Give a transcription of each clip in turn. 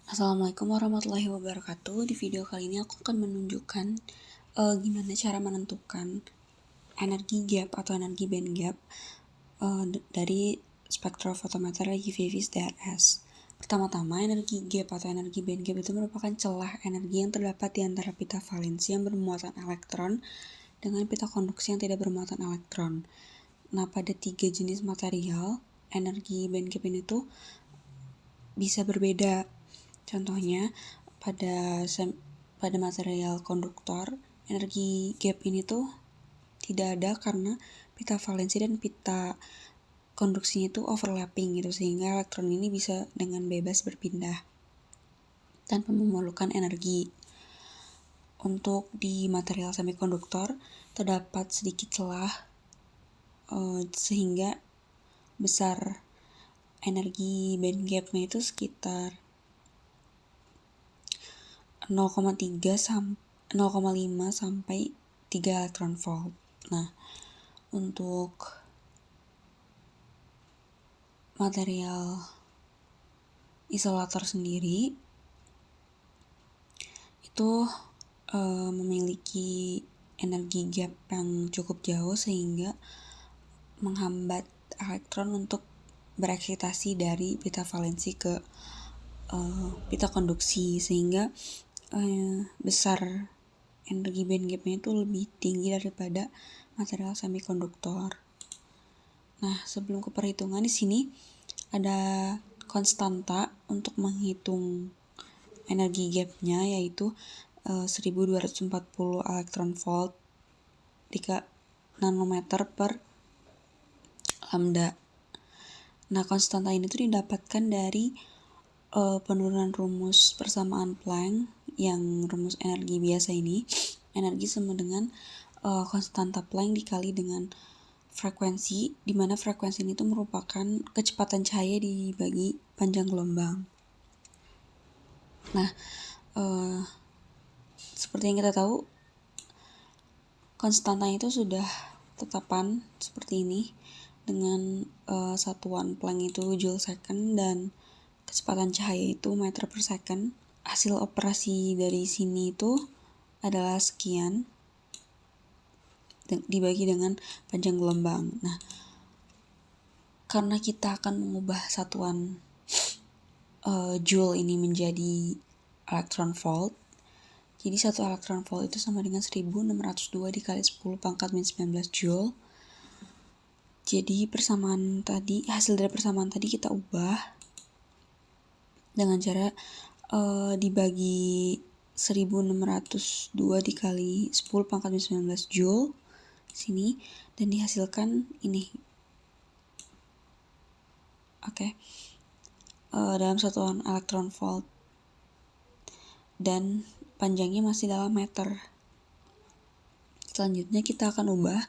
Assalamualaikum warahmatullahi wabarakatuh. Di video kali ini aku akan menunjukkan gimana cara menentukan energi gap atau energi band gap dari spektrofotometer UV-Vis DRS. Pertama-tama, energi gap atau energi band gap itu merupakan celah energi yang terdapat di antara pita valensi yang bermuatan elektron dengan pita konduksi yang tidak bermuatan elektron. Nah, pada 3 jenis material, energi band gap ini tuh bisa berbeda. Contohnya, pada material konduktor, energi gap ini tuh tidak ada karena pita valensi dan pita konduksinya itu overlapping gitu, sehingga elektron ini bisa dengan bebas berpindah tanpa memerlukan energi. Untuk di material semikonduktor, terdapat sedikit celah sehingga besar energi band gapnya itu sekitar 0,5 sampai 3 elektron volt. Nah, untuk material isolator sendiri itu memiliki energi gap yang cukup jauh sehingga menghambat elektron untuk bereksitasi dari pita valensi ke pita konduksi, sehingga besar energi band gapnya itu lebih tinggi daripada material semikonduktor. Nah, sebelum ke perhitungan, di sini ada konstanta untuk menghitung energi gapnya, yaitu 1240 elektron volt nanometer per lambda. Nah, konstanta ini tuh didapatkan dari penurunan rumus persamaan Planck, yang rumus energi biasa ini, energi sama dengan konstanta Planck dikali dengan frekuensi, di mana frekuensi ini tuh merupakan kecepatan cahaya dibagi panjang gelombang. Nah, seperti yang kita tahu, konstanta itu sudah tetapan seperti ini dengan satuan Planck itu joule second dan kecepatan cahaya itu meter per second. Hasil operasi dari sini itu adalah sekian dibagi dengan panjang gelombang. Nah, karena kita akan mengubah satuan joule ini menjadi elektron volt, jadi 1 elektron volt itu sama dengan 1602 dikali 10 pangkat min 19 joule. Jadi hasil dari persamaan tadi kita ubah dengan cara dibagi 1602 dikali 10 pangkat min 19 joule sini, dan dihasilkan ini. Dalam satuan elektron volt, dan panjangnya masih dalam meter. Selanjutnya kita akan ubah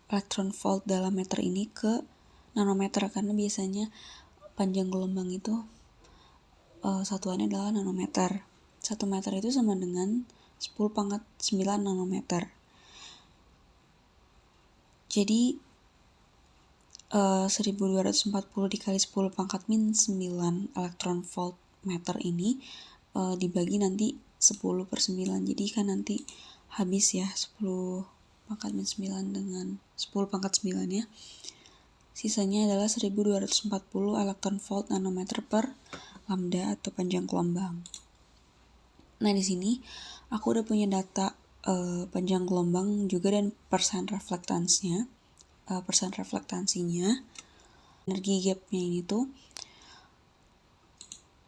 elektron volt dalam meter ini ke nanometer, karena biasanya panjang gelombang itu satuannya adalah nanometer. 1 meter itu sama dengan 10 pangkat 9 nanometer. Jadi 1240 dikali 10 pangkat min 9 elektron volt meter ini dibagi nanti 10 per 9. Jadi kan nanti habis ya 10 pangkat min 9 dengan 10 pangkat 9 ya. Sisanya adalah 1240 elektron volt nanometer per lambda atau panjang gelombang. Nah, di sini aku udah punya data panjang gelombang juga dan persen reflektansinya. Energi gapnya ini tuh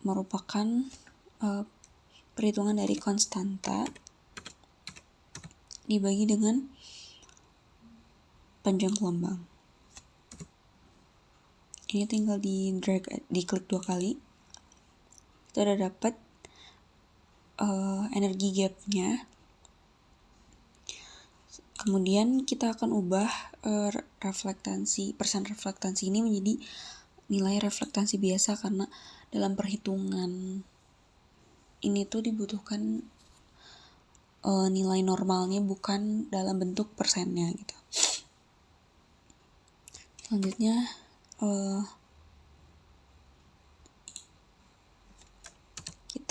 merupakan perhitungan dari konstanta dibagi dengan panjang gelombang. Ini tinggal diklik 2 kali, kita udah dapat energi gapnya. Kemudian kita akan ubah persen reflektansi ini menjadi nilai reflektansi biasa, karena dalam perhitungan ini tuh dibutuhkan nilai normalnya, bukan dalam bentuk persennya gitu. Selanjutnya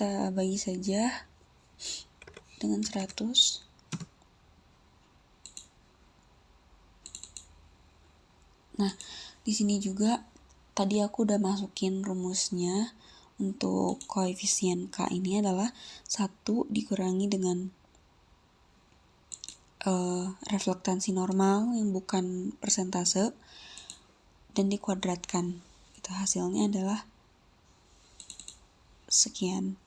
kita bagi saja dengan 100. Nah, di sini juga tadi aku udah masukin rumusnya. Untuk koefisien K ini adalah 1 dikurangi dengan reflektansi normal yang bukan persentase dan dikuadratkan. Itu hasilnya adalah sekian.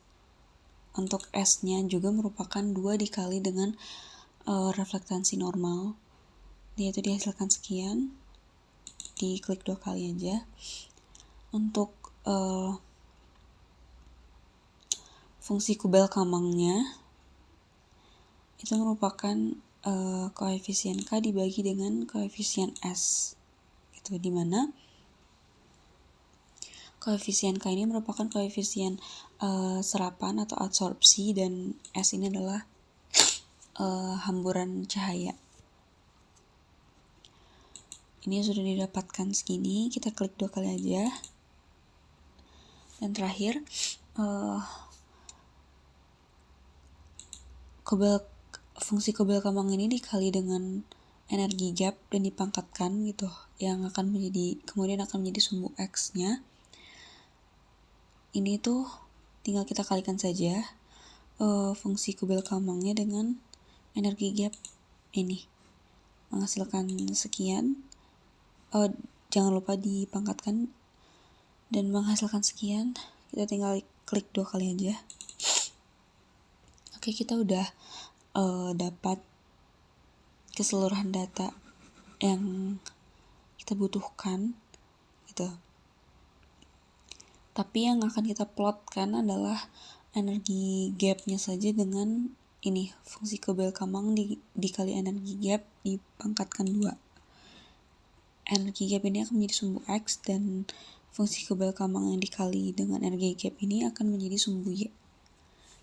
Untuk S-nya juga merupakan 2 dikali dengan reflektansi normal, yaitu dihasilkan sekian. Diklik 2 kali aja. Untuk fungsi Kubel-Kamangnya itu merupakan koefisien K dibagi dengan koefisien S, itu dimana koefisien K ini merupakan koefisien serapan atau absorpsi dan S ini adalah hamburan cahaya. Ini sudah didapatkan segini, kita klik 2 kali aja. Dan terakhir, fungsi Kubel-Kamang ini dikali dengan energi gap dan dipangkatkan gitu, yang kemudian akan menjadi sumbu X-nya. Ini tuh tinggal kita kalikan saja fungsi Kubel-Kamangnya dengan energi gap ini, menghasilkan sekian. Jangan lupa dipangkatkan dan menghasilkan sekian. Kita tinggal klik 2 kali aja. Oke, kita udah dapat keseluruhan data yang kita butuhkan gitu. Tapi yang akan kita plotkan adalah energi gapnya saja dengan ini, fungsi Kubel-Kamang dikali energi gap dipangkatkan 2. Energi gap ini akan menjadi sumbu X dan fungsi Kubel-Kamang yang dikali dengan energi gap ini akan menjadi sumbu Y.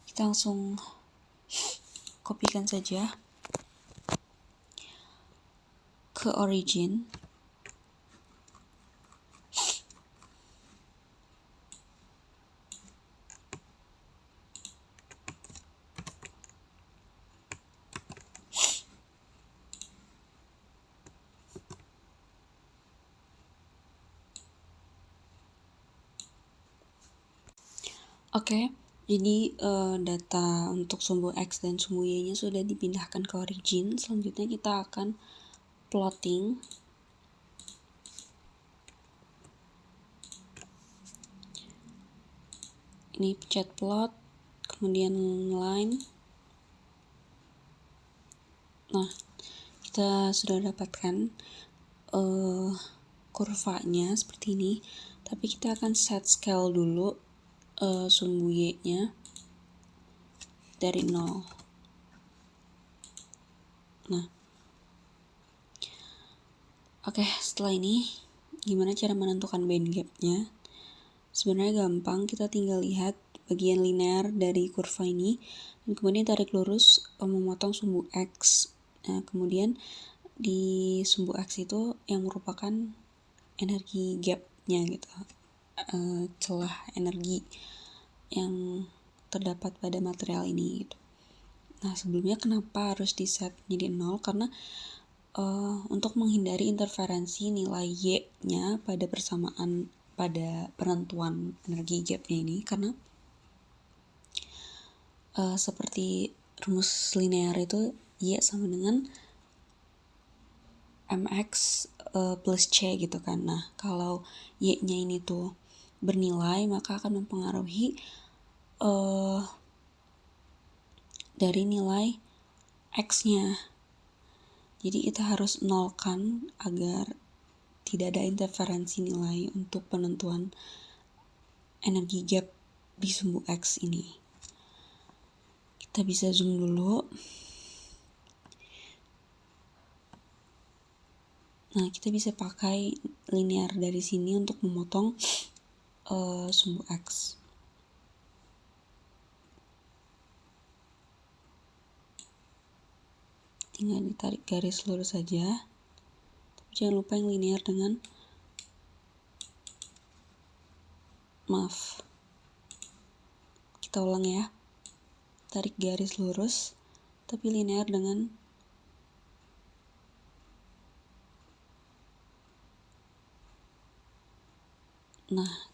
Kita langsung kopikan saja ke origin. Oke, jadi data untuk sumbu X dan sumbu Y-nya sudah dipindahkan ke origin. Selanjutnya kita akan plotting. Ini pencet plot, kemudian line. Nah, kita sudah dapatkan kurvanya seperti ini. Tapi kita akan set scale dulu sumbu Y-nya dari 0. Nah, oke, setelah ini gimana cara menentukan band gap-nya? Sebenarnya gampang, kita tinggal lihat bagian linear dari kurva ini dan kemudian tarik lurus memotong sumbu X. Nah, kemudian di sumbu X itu yang merupakan energi gap-nya gitu, celah energi yang terdapat pada material ini gitu. Nah, sebelumnya kenapa harus di set jadi 0? Karena untuk menghindari interferensi nilai Y-nya pada penentuan energi gap-nya ini, karena seperti rumus linear itu Y sama dengan MX plus C gitu kan. Nah, kalau Y-nya ini tuh bernilai, maka akan mempengaruhi dari nilai X-nya. Jadi kita harus nolkan agar tidak ada interferensi nilai untuk penentuan energi gap di sumbu X ini. Kita bisa zoom dulu. Nah, kita bisa pakai linear dari sini untuk memotong sumbu X. Tinggal ditarik garis lurus saja. Tapi jangan lupa yang linear dengan Kita ulang ya. Tarik garis lurus tapi linear dengan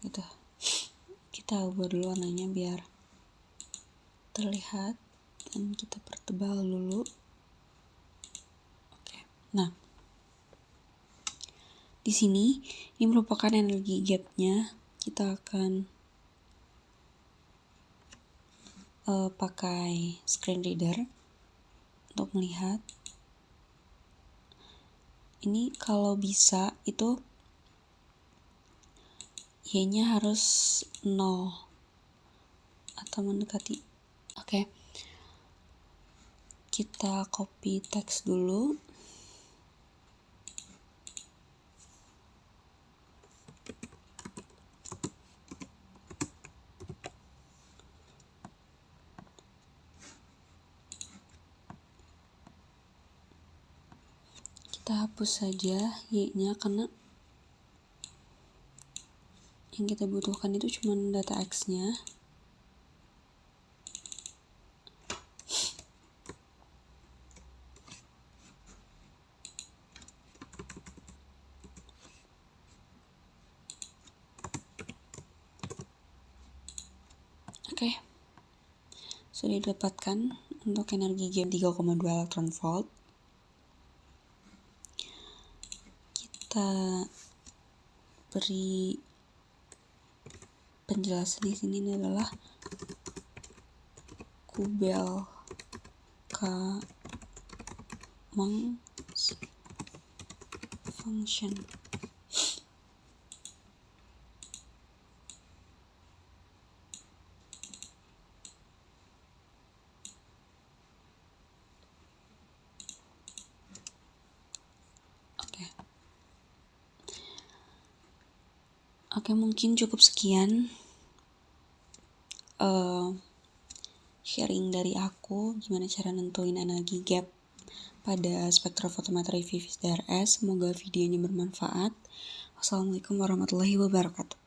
gitu. Kita ubah dulu warnanya biar terlihat dan kita pertebal dulu. Oke. Nah, di sini ini merupakan energi gapnya. Kita akan pakai screen reader untuk melihat. Ini kalau bisa itu Y-nya harus 0 atau mendekati. Oke. Kita copy teks dulu. Kita hapus saja Y-nya karena yang kita butuhkan itu cuma data X-nya. Oke. Sudah didapatkan untuk energi gap 3,2 elektron volt. Kita beri penjelasan di sini. Ini adalah Kubelka-Munks function. Oke, mungkin cukup sekian sharing dari aku gimana cara nentuin energi gap pada spektrofotometri VIS DRS. Semoga videonya bermanfaat. Wassalamualaikum warahmatullahi wabarakatuh.